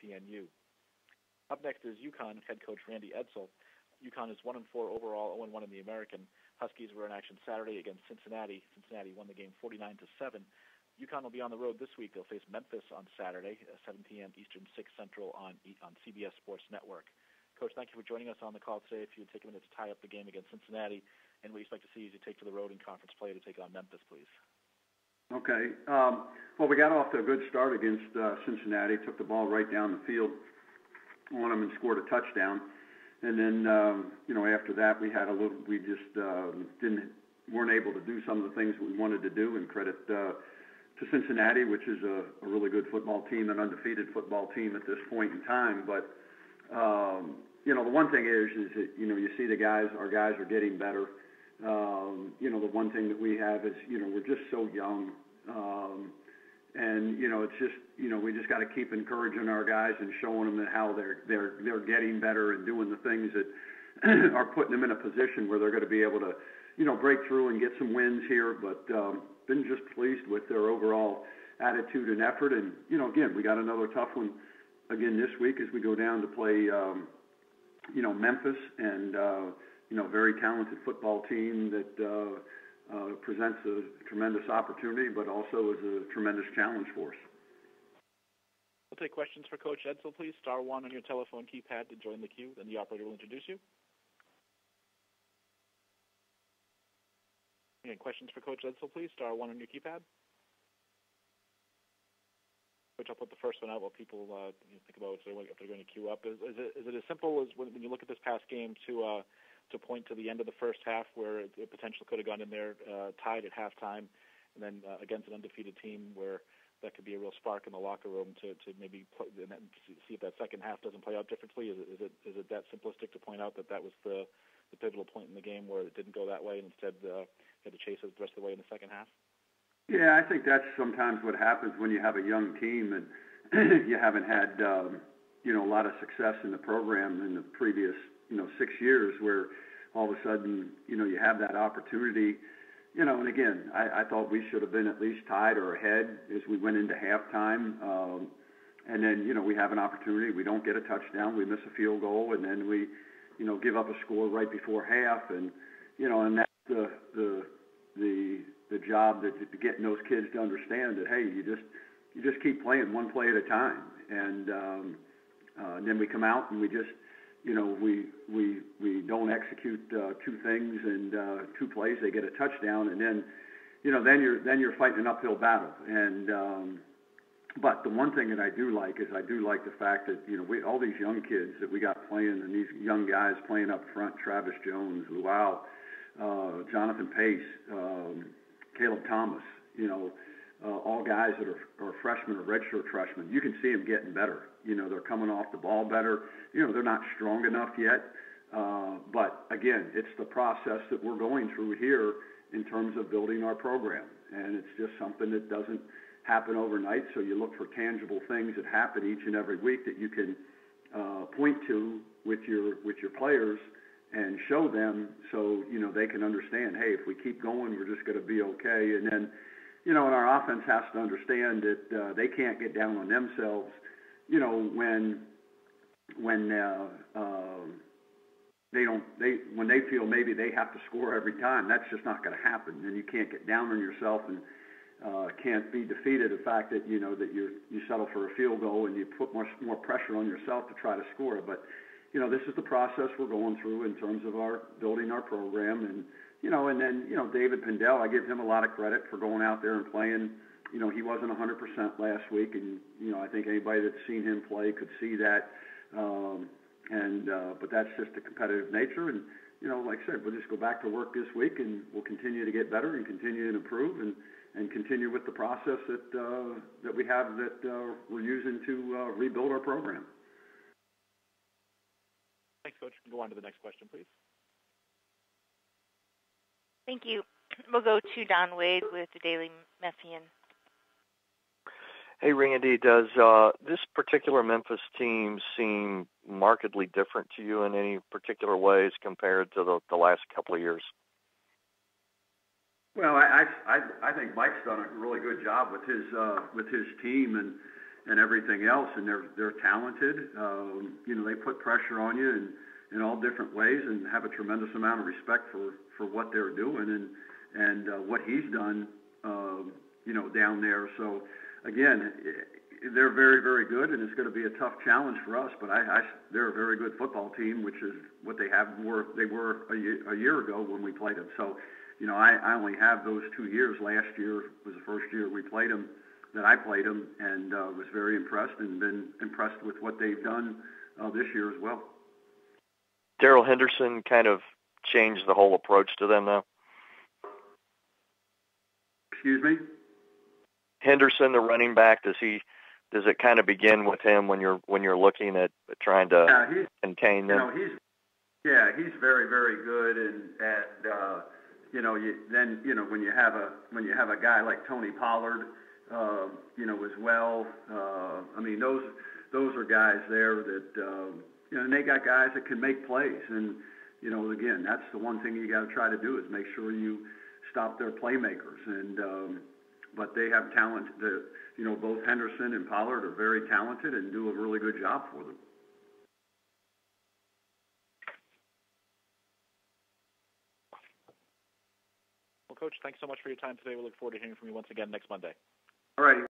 ESPNU. Up next is UConn head coach Randy Edsall. UConn is 1-4 overall, 0-1 in the American. Huskies were in action Saturday against Cincinnati. Cincinnati won the game 49-7. UConn will be on the road this week. They'll face Memphis on Saturday, 7 p.m. Eastern, 6 Central on CBS Sports Network. Coach, thank you for joining us on the call today. If you would take a minute to tie up the game against Cincinnati and what you expect to see as you take to the road in conference play to take on Memphis, please. Okay. Well, we got off to a good start against Cincinnati, took the ball right down the field on them and scored a touchdown. And then, after that, we just weren't able to do some of the things we wanted to do, and credit to Cincinnati, which is a really good football team, an undefeated football team at this point in time. But, the one thing is that, you see our guys are getting better. The one thing that we have is, we're just so young. It's just, we just got to keep encouraging our guys and showing them that how they're getting better and doing the things that are putting them in a position where they're going to be able to, break through and get some wins here. But been just pleased with their overall attitude and effort. And, again, we got another tough one again this week as we go down to play, Memphis, and, very talented football team that presents a tremendous opportunity, but also is a tremendous challenge for us. We'll take questions for Coach Edsall, please. Star 1 on your telephone keypad to join the queue. Then the operator will introduce you. Again, questions for Coach Edsall, please. Star 1 on your keypad. Coach, I'll put the first one out while people think about if they're going to queue up. Is it as simple as when you look at this past game to point to the end of the first half where it potentially could have gone in there tied at halftime, and then against an undefeated team where that could be a real spark in the locker room to maybe play, and see if that second half doesn't play out differently? Is it that simplistic to point out that was the pivotal point in the game where it didn't go that way and instead had to chase it the rest of the way in the second half? Yeah, I think that's sometimes what happens when you have a young team and you haven't had a lot of success in the program in the previous 6 years, where all of a sudden you have that opportunity. And again, I thought we should have been at least tied or ahead as we went into halftime. And then, we have an opportunity. We don't get a touchdown. We miss a field goal. And then we, give up a score right before half. And, and that's the job that getting those kids to understand that, hey, you just keep playing one play at a time. And then we come out and we just, we don't execute two things and 2 plays. They get a touchdown, and then, then you're fighting an uphill battle. And but the one thing that I do like is the fact that all these young kids that we got playing, and these young guys playing up front: Travis Jones, Luau, Jonathan Pace, Caleb Thomas. All guys that are freshmen or redshirt freshmen. You can see them getting better. They're coming off the ball better. They're not strong enough yet. But, again, it's the process that we're going through here in terms of building our program. And it's just something that doesn't happen overnight. So you look for tangible things that happen each and every week that you can point to with your players and show them so, they can understand, hey, if we keep going, we're just going to be okay. And then, and our offense has to understand that they can't get down on themselves, when they feel maybe they have to score every time. That's just not going to happen. And you can't get down on yourself and can't be defeated. The fact that that you settle for a field goal and you put more pressure on yourself to try to score it. But this is the process we're going through in terms of building our program. And and then, David Pindell, I give him a lot of credit for going out there and playing. He wasn't 100% last week, and, I think anybody that's seen him play could see that. But that's just the competitive nature. And, like I said, we'll just go back to work this week, and we'll continue to get better and continue to improve and continue with the process that we have that we're using to rebuild our program. Thanks, Coach. Go on to the next question, please. Thank you. We'll go to Don Wade with the Daily Messian. Hey, Randy, does this particular Memphis team seem markedly different to you in any particular ways compared to the last couple of years? Well, I think Mike's done a really good job with his team, and everything else, and they're talented. They put pressure on you in all different ways, and have a tremendous amount of respect for what they're doing and what he's done, down there. So again, they're very, very good, and it's going to be a tough challenge for us. But they're a very good football team, which is what they were a year ago when we played them. So, I only have those 2 years. Last year was the first year we played them, that I played them, and was very impressed and been impressed with what they've done this year as well. Darrell Henderson kind of changed the whole approach to them now. Excuse me? Henderson, the running back, does it kind of begin with him when you're looking at trying to contain them? He's very, very good, and when you have a guy like Tony Pollard, as well. Those are guys there that and they got guys that can make plays, and again, that's the one thing you got to try to do is make sure you stop their playmakers, and but they have talent. Both Henderson and Pollard are very talented and do a really good job for them. Well, Coach, thanks so much for your time today. We look forward to hearing from you once again next Monday. All right.